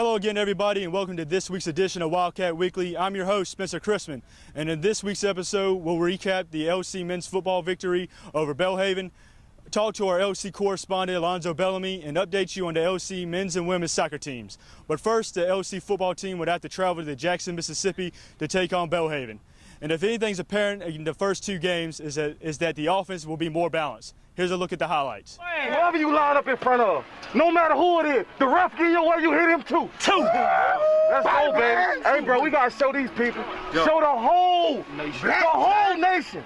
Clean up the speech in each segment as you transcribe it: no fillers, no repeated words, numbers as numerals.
Hello again, everybody, and welcome to this week's edition of Wildcat Weekly. I'm your host, Mr. Chrisman, and in this week's episode, we'll recap the LC men's football victory over Belhaven, talk to our LC correspondent, Alonzo Bellamy, and update you on the LC men's and women's soccer teams. But first, the LC football team would have to travel to Jackson, Mississippi to take on Belhaven. And if anything's apparent in the first two games is that the offense will be more balanced. Here's a look at the highlights. Whoever you line up in front of, no matter who it is, the ref get your way, you hit him too. Let's go, baby. Hey, bro, we got to show these people, show the whole nation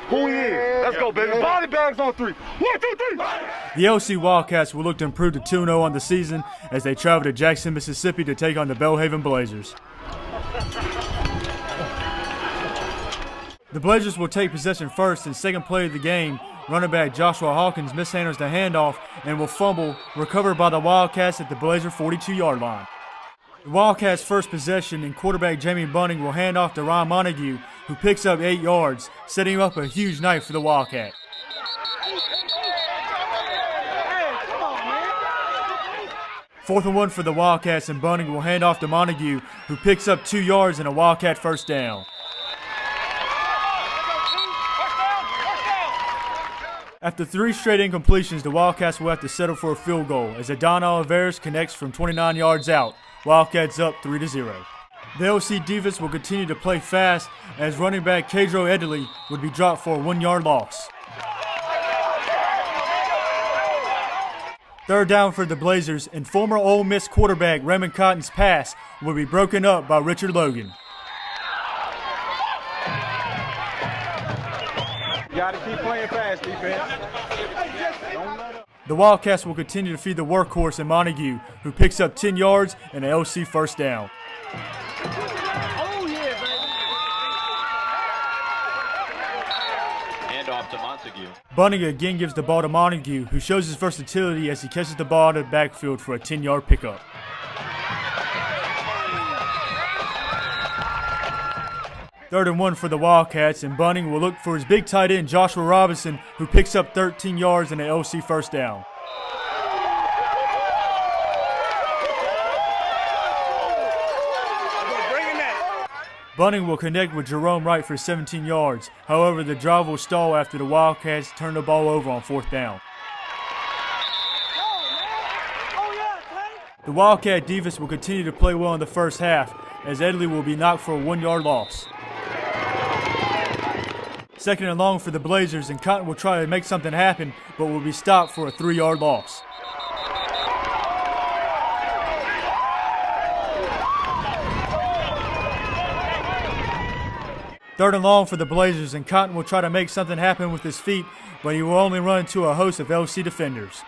who he is. Let's go, baby. Body bags on three. 1, 2, 3. The LC Wildcats will look to improve to 2-0 on the season as they travel to Jackson, Mississippi to take on the Belhaven Blazers. The Blazers will take possession first, and second play of the game, running back Joshua Hawkins mishandles the handoff and will fumble, recovered by the Wildcats at the Blazer 42-yard line. The Wildcats' first possession, and quarterback Jamie Bunning will hand off to Ron Montague, who picks up 8 yards, setting up a huge night for the Wildcat. Fourth and 1 for the Wildcats, and Bunning will hand off to Montague, who picks up 2 yards and a Wildcat first down. After 3 straight incompletions, the Wildcats will have to settle for a field goal as Adon Oliveras connects from 29 yards out. Wildcats up 3-0. The LC defense will continue to play fast as running back Kedro Edley would be dropped for a 1-yard loss. Third down for the Blazers, and former Ole Miss quarterback Raymond Cotton's pass will be broken up by Richard Logan. You got to keep playing fast, defense. The Wildcats will continue to feed the workhorse in Montague, who picks up 10 yards and an LC first down. Oh, yeah, baby. Hand off to Montague. Bunning again gives the ball to Montague, who shows his versatility as he catches the ball to the backfield for a 10-yard pickup. Third and 1 for the Wildcats, and Bunning will look for his big tight end Joshua Robinson, who picks up 13 yards and an LC first down. Bunning will connect with Jerome Wright for 17 yards. However, the drive will stall after the Wildcats turn the ball over on 4th down. The Wildcat defense will continue to play well in the first half, as Edley will be knocked for a 1-yard loss. Second and long for the Blazers, and Cotton will try to make something happen, but will be stopped for a 3-yard loss. Third and long for the Blazers, and Cotton will try to make something happen with his feet, but he will only run into a host of LC defenders.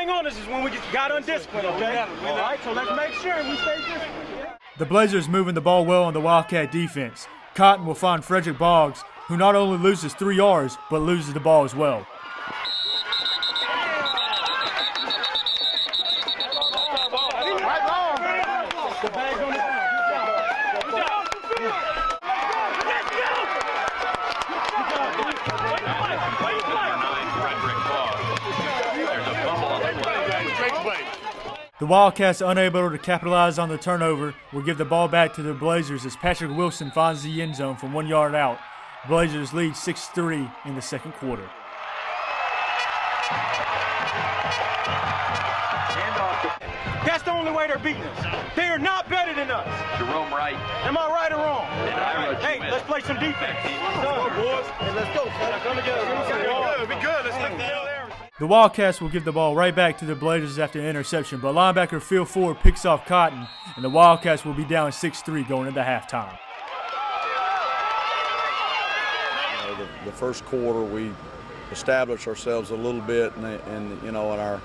On us is when we got undisciplined, okay? All right, so let's make sure we stay disciplined. The Blazers moving the ball well on the Wildcat defense. Cotton will find Frederick Boggs, who not only loses 3 yards, but loses the ball as well. The Wildcats, unable to capitalize on the turnover, will give the ball back to the Blazers as Patrick Wilson finds the end zone from 1 yard out. Blazers lead 6-3 in the second quarter. That's the only way they're beating us. They are not better than us. Jerome Wright. Am I right or wrong? Hey, let's play some defense. Come on, boys. Hey, let's go. Come together. Be good. Let's take the L there. The Wildcats will give the ball right back to the Blazers after an interception, but linebacker Phil Ford picks off Cotton, and the Wildcats will be down 6-3 going into halftime. The first quarter, we established ourselves a little bit in our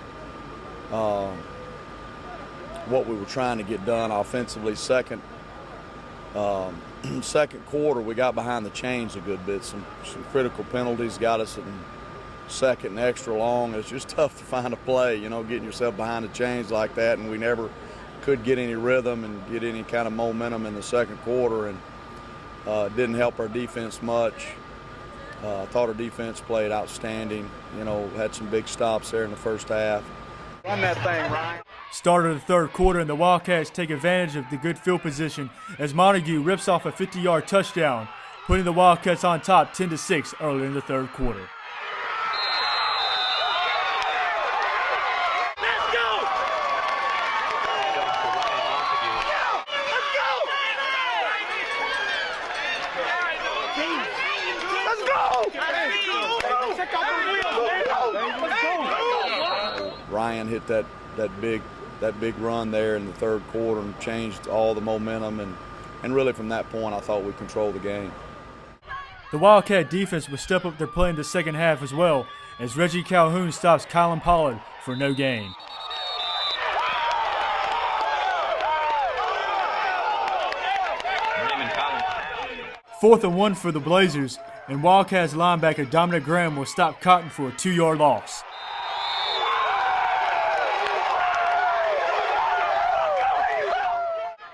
what we were trying to get done offensively. Second quarter, we got behind the chains a good bit. Some critical penalties got us in second and extra long. It's just tough to find a play, getting yourself behind the chains like that, and we never could get any rhythm and get any kind of momentum in the second quarter, and it didn't help our defense much. I thought our defense played outstanding. You know, had some big stops there in the first half. Run that thing, Ryan. Start of the third quarter, and the Wildcats take advantage of the good field position as Montague rips off a 50-yard touchdown, putting the Wildcats on top 10-6 early in the third quarter. Ryan hit that big run there in the third quarter and changed all the momentum, and really from that point I thought we controlled the game. The Wildcat defense will step up their play in the second half as well, as Reggie Calhoun stops Kylan Pollard for no gain. Fourth and 1 for the Blazers, and Wildcats linebacker Dominic Graham will stop Cotton for a 2-yard loss.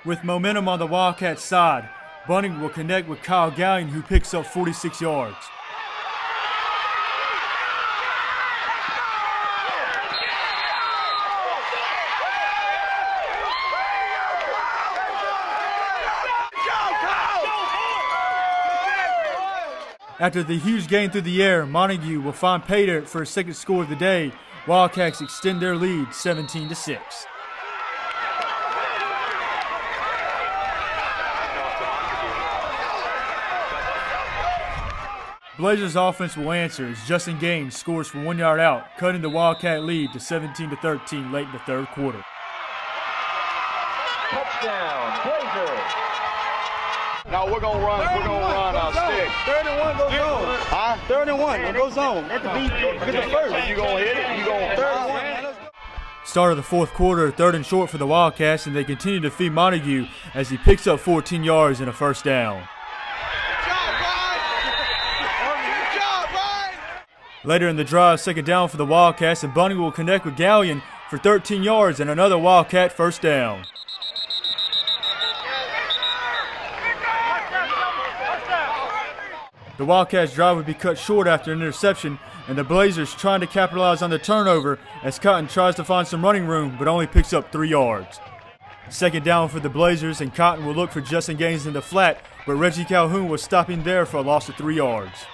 With momentum on the Wildcats side, Bunning will connect with Kyle Gallion, who picks up 46 yards. After the huge gain through the air, Montague will find pay dirt for his second score of the day. Wildcats extend their lead 17-6. Blazers offense will answer as Justin Gaines scores from 1 yard out, cutting the Wildcat lead to 17-13 late in the third quarter. Touchdown, Blazers. No, we're gonna run our stick. 31 goes zone. Huh? 31 goes zone. At the beat, get the first. So you gonna hit it? You gonna 31? Start of the fourth quarter, third and short for the Wildcats, and they continue to feed Montague as he picks up 14 yards and a first down. Later in the drive, second down for the Wildcats, and Bunning will connect with Gallion for 13 yards and another Wildcat first down. The Wildcats' drive would be cut short after an interception, and the Blazers trying to capitalize on the turnover as Cotton tries to find some running room but only picks up 3 yards. Second down for the Blazers, and Cotton will look for Justin Gaines in the flat, but Reggie Calhoun was stopping there for a loss of 3 yards.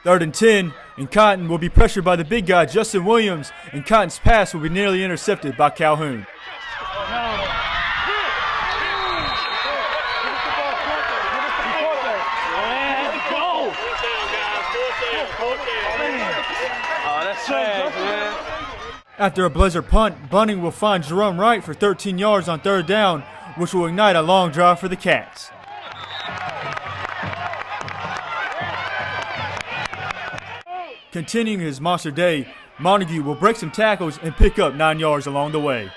Third and 10, and Cotton will be pressured by the big guy, Justin Williams, and Cotton's pass will be nearly intercepted by Calhoun. After a Blazer punt, Bunning will find Jerome Wright for 13 yards on third down, which will ignite a long drive for the Cats. Continuing his monster day, Montague will break some tackles and pick up 9 yards along the way.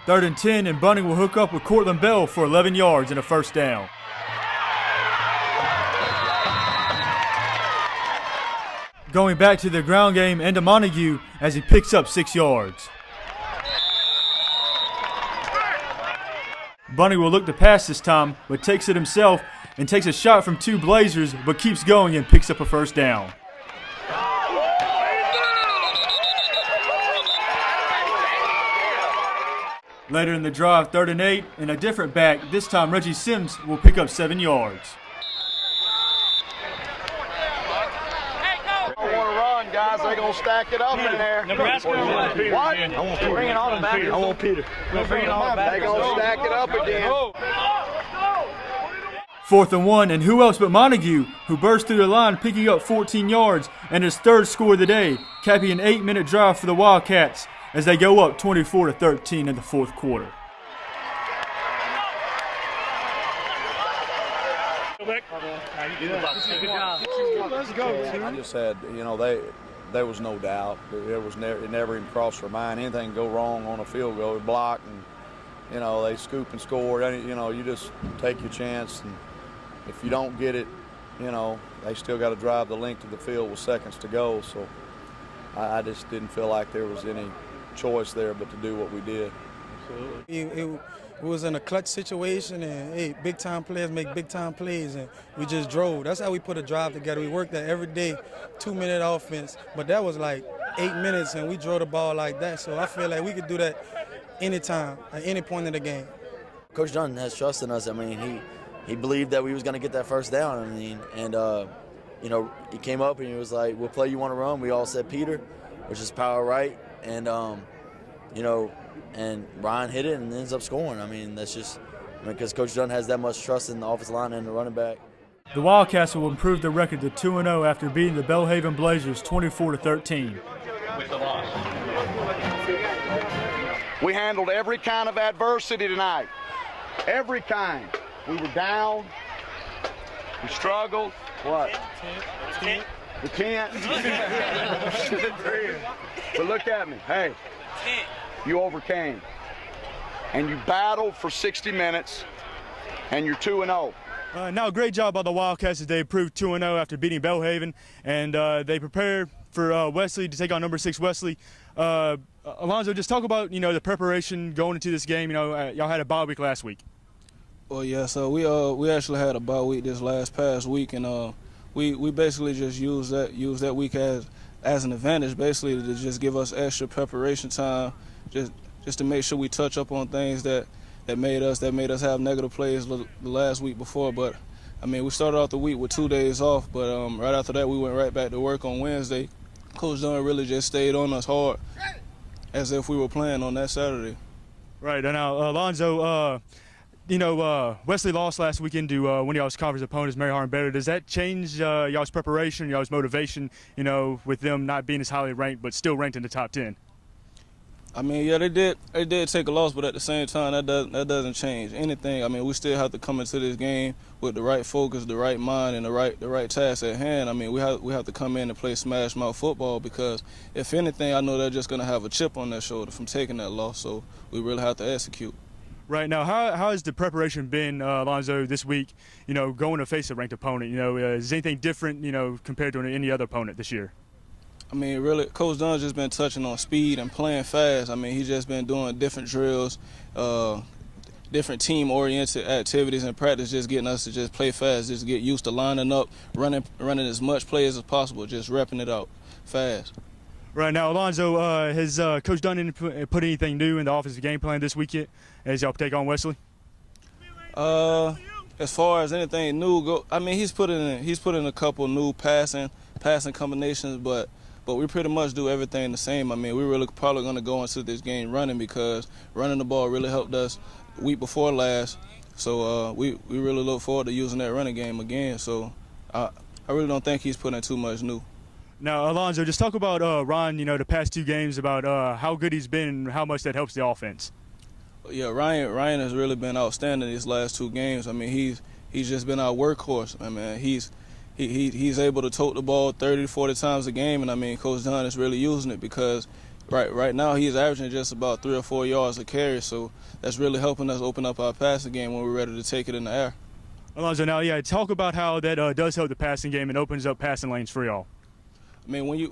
Third and 10, and Bunning will hook up with Cortland Bell for 11 yards and a first down. Going back to the ground game and to Montague as he picks up 6 yards. Bunning will look to pass this time, but takes it himself and takes a shot from 2 Blazers, but keeps going and picks up a first down. Later in the drive, 3rd and 8, and a different back. This time, Reggie Sims will pick up 7 yards. I want to run, guys. They're going to stack it up in there. Nebraska or what? What? I want Peter. Bring it all back. I want Peter. Bring it all back. They're going to stack it up again. 4th and 1, and who else but Montague, who burst through the line picking up 14 yards and his 3rd score of the day, capping an 8-minute drive for the Wildcats as they go up 24-13 in the 4th quarter. I just had, there was no doubt. It never even crossed our mind. Anything go wrong on a field goal, we blocked, you know, they scoop and score. You know, you just take your chance, and if you don't get it, you know, they still got to drive the length of the field with seconds to go. So I just didn't feel like there was any choice there but to do what we did. It was in a clutch situation, and hey, big-time players make big-time plays, and we just drove. That's how we put a drive together. We worked that every day, 2-minute offense, but that was like 8 minutes, and we drove the ball like that. So I feel like we could do that anytime, at any point in the game. Coach Dunn has trust in us. I mean, he believed that we was going to get that first down. I mean, and you know, he came up and he was like, "What play you want to run?" We all said Peter, which is power right, and you know, and Ryan hit it and ends up scoring. I mean, that's just because Coach Dunn has that much trust in the offensive line and the running back. The Wildcats will improve their record to 2-0 after beating the Belhaven Blazers 24-13. With the loss. We handled every kind of adversity tonight. Every kind. We were down. We struggled. What? We can't. But look at me. Hey, you overcame. And you battled for 60 minutes, and you're 2-0. Now, great job by the Wildcats as they improved 2-0 after beating Belhaven, and they prepare for Wesley to take on number 6 Wesley. Alonzo, just talk about, you know, the preparation going into this game. You know, y'all had a bye week last week. Well, yeah, so we actually had a bye week this past week, and we basically just used that week as an advantage, basically to just give us extra preparation time, just to make sure we touch up on things that made us have negative plays the last week before. But I mean, we started off the week with 2 days off, but right after that we went right back to work on Wednesday. Coach Dunn really just stayed on us hard, as if we were playing on that Saturday. Right, and now Alonzo, you know, Wesley lost last weekend to one of y'all's conference opponents, Mary Harlan Better. Does that change y'all's preparation, y'all's motivation, you know, with them not being as highly ranked but still ranked in the top 10? I mean, yeah, they did take a loss, but at the same time, that doesn't change anything. I mean, we still have to come into this game with the right focus, the right mind, and the right task at hand. I mean, we have to come in and play smash mouth football, because if anything, I know they're just going to have a chip on their shoulder from taking that loss. So we really have to execute. Right now, how has the preparation been, Alonzo, this week? You know, going to face a ranked opponent. You know, is anything different, you know, compared to any other opponent this year? I mean, really, Coach Dunn's just been touching on speed and playing fast. I mean, he's just been doing different drills, different team-oriented activities in practice, just getting us to just play fast, just get used to lining up, running as much plays as possible, just repping it out fast. Right now, Alonzo, has Coach Dunn put anything new in the offensive game plan this weekend as y'all take on Wesley? As far as anything new, I mean, he's put in a couple new passing combinations, but we pretty much do everything the same. I mean, we're really probably going to go into this game running, because running the ball really helped us week before last. So we really look forward to using that running game again. So I really don't think he's putting in too much new. Now, Alonzo, just talk about Ron, you know, the past 2 games, about how good he's been and how much that helps the offense. Yeah, Ryan has really been outstanding these last 2 games. I mean, he's just been our workhorse. I mean, he's able to tote the ball 30 to 40 times a game, and I mean, Coach Dunn is really using it, because right now he's averaging just about 3 or 4 yards a carry. So that's really helping us open up our passing game when we're ready to take it in the air. Alonzo, now, yeah, talk about how that does help the passing game and opens up passing lanes for y'all. I mean,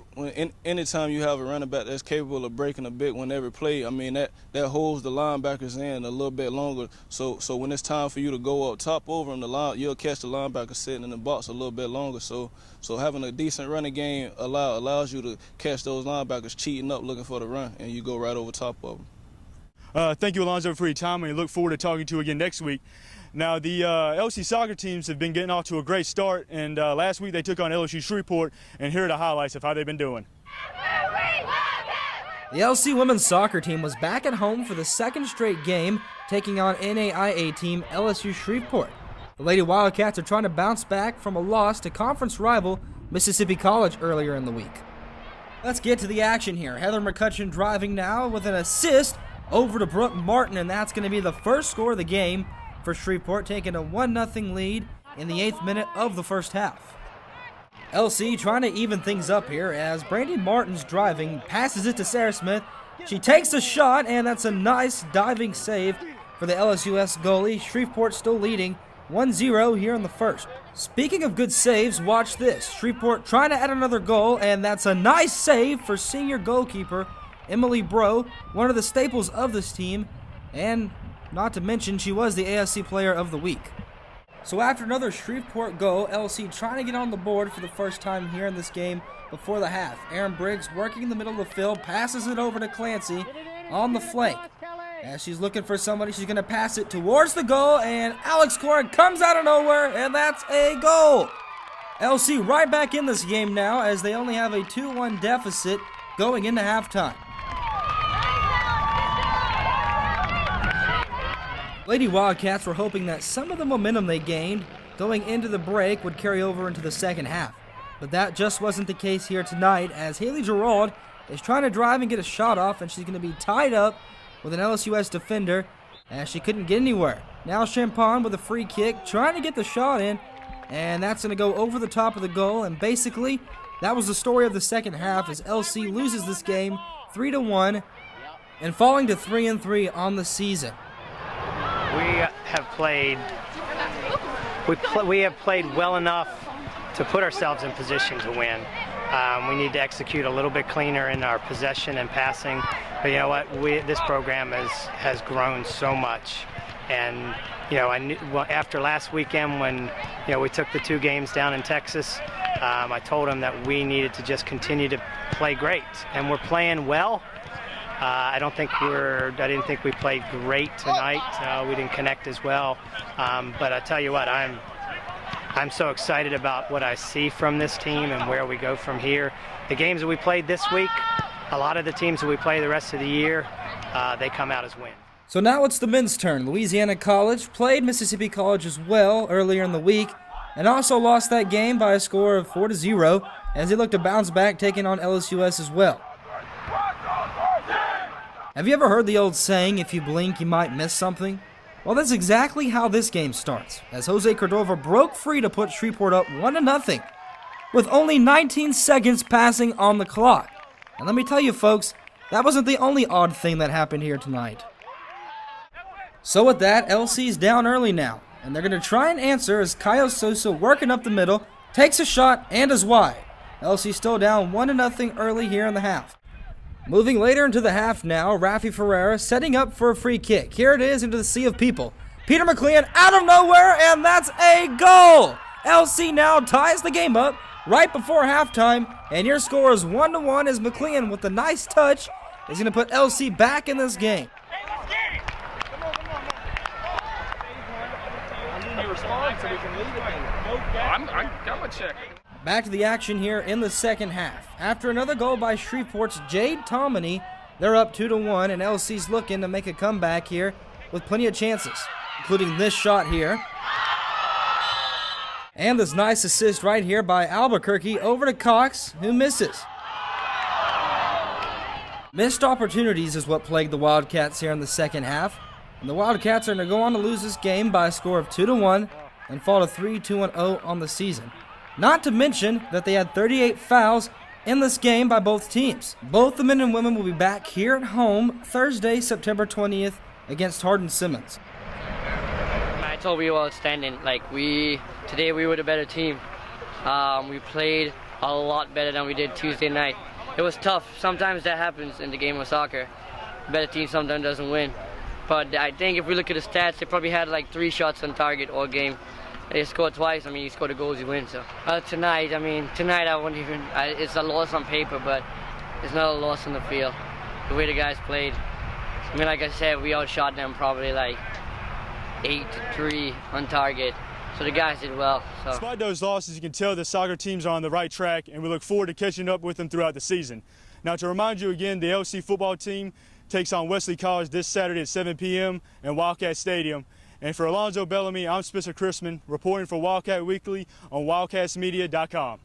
anytime you have a running back that's capable of breaking a big one every play, I mean, that holds the linebackers in a little bit longer. So when it's time for you to go up top over them, you'll catch the linebacker sitting in the box a little bit longer. So having a decent running game allows you to catch those linebackers cheating up looking for the run, and you go right over top of them. Thank you, Alonzo, for your time, and we look forward to talking to you again next week. Now, the LC soccer teams have been getting off to a great start, and last week they took on LSU Shreveport, and here are the highlights of how they've been doing. The LC women's soccer team was back at home for the 2nd straight game, taking on NAIA team LSU Shreveport. The Lady Wildcats are trying to bounce back from a loss to conference rival Mississippi College earlier in the week. Let's get to the action here. Heather McCutcheon driving now with an assist over to Brooke Martin, and that's going to be the first score of the game for Shreveport, taking a 1-0 lead in the 8th minute of the first half. LC trying to even things up here as Brandy Martin's driving, passes it to Sarah Smith. She takes a shot, and that's a nice diving save for the LSUS goalie. Shreveport still leading 1-0 here in the first. Speaking of good saves, watch this. Shreveport trying to add another goal, and that's a nice save for senior goalkeeper Emily Bro, one of the staples of this team, and not to mention she was the ASC Player of the Week. So after another Shreveport goal, LC trying to get on the board for the first time here in this game before the half. Aaron Briggs working in the middle of the field, passes it over to Clancy on the flank. As she's looking for somebody, she's going to pass it towards the goal, and Alex Corin comes out of nowhere, and that's a goal. LC right back in this game now as they only have a 2-1 deficit going into halftime. Lady Wildcats were hoping that some of the momentum they gained going into the break would carry over into the second half. But that just wasn't the case here tonight, as Haley Gerald is trying to drive and get a shot off, and she's going to be tied up with an LSUS defender as she couldn't get anywhere. Now Champagne with a free kick, trying to get the shot in, and that's going to go over the top of the goal. And basically, that was the story of the second half as LC loses this game 3-1 and falling to 3-3 on the season. We have played well enough to put ourselves in position to win. We need to execute a little bit cleaner in our possession and passing. But you know what? This program has grown so much. And you know, after last weekend when we took the 2 games down in Texas, I told them that we needed to just continue to play great, and we're playing well. I didn't think we played great tonight. We didn't connect as well. But I tell you what, I'm so excited about what I see from this team and where we go from here. The games that we played this week, a lot of the teams that we play the rest of the year, they come out as wins. So now it's the men's turn. Louisiana College played Mississippi College as well earlier in the week and also lost that game by a score of 4-0 as they look to bounce back, taking on LSUS as well. Have you ever heard the old saying, if you blink, you might miss something? Well, that's exactly how this game starts, as Jose Cordova broke free to put Shreveport up 1-0, with only 19 seconds passing on the clock. And let me tell you, folks, that wasn't the only odd thing that happened here tonight. So with that, LC's down early now, and they're going to try and answer as Kaio Sosa working up the middle, takes a shot and is wide. LC still down 1-0 early here in the half. Moving later into the half now, Rafi Ferreira setting up for a free kick. Here it is into the sea of people. Peter McLean out of nowhere, and that's a goal! LC now ties the game up right before halftime, and your score is 1-1 as McLean with a nice touch is going to put LC back in this game. I'm a check. Back to the action here in the second half. After another goal by Shreveport's Jade Tomini, they're up 2-1, and LC's looking to make a comeback here with plenty of chances, including this shot here. And this nice assist right here by Albuquerque over to Cox, who misses. Missed opportunities is what plagued the Wildcats here in the second half, and the Wildcats are going to go on to lose this game by a score of 2-1 and fall to 3-2-0 on the season. Not to mention that they had 38 fouls in this game by both teams. Both the men and women will be back here at home Thursday, September 20th against Hardin-Simmons. I told we were outstanding. Today we were the better team. We played a lot better than we did Tuesday night. It was tough. Sometimes that happens in the game of soccer. The better team sometimes doesn't win. But I think if we look at the stats, they probably had 3 shots on target all game. They scored twice. You score the goals, you win. So tonight I won't even. It's a loss on paper, but it's not a loss on the field. The way the guys played. Like I said, we outshot them probably 8-3 on target. So the guys did well. So. Despite those losses, you can tell the soccer teams are on the right track, and we look forward to catching up with them throughout the season. Now, to remind you again, the LC football team takes on Wesley College this Saturday at 7 p.m. in Wildcat Stadium. And for Alonzo Bellamy, I'm Spencer Chrisman, reporting for Wildcat Weekly on wildcatsmedia.com.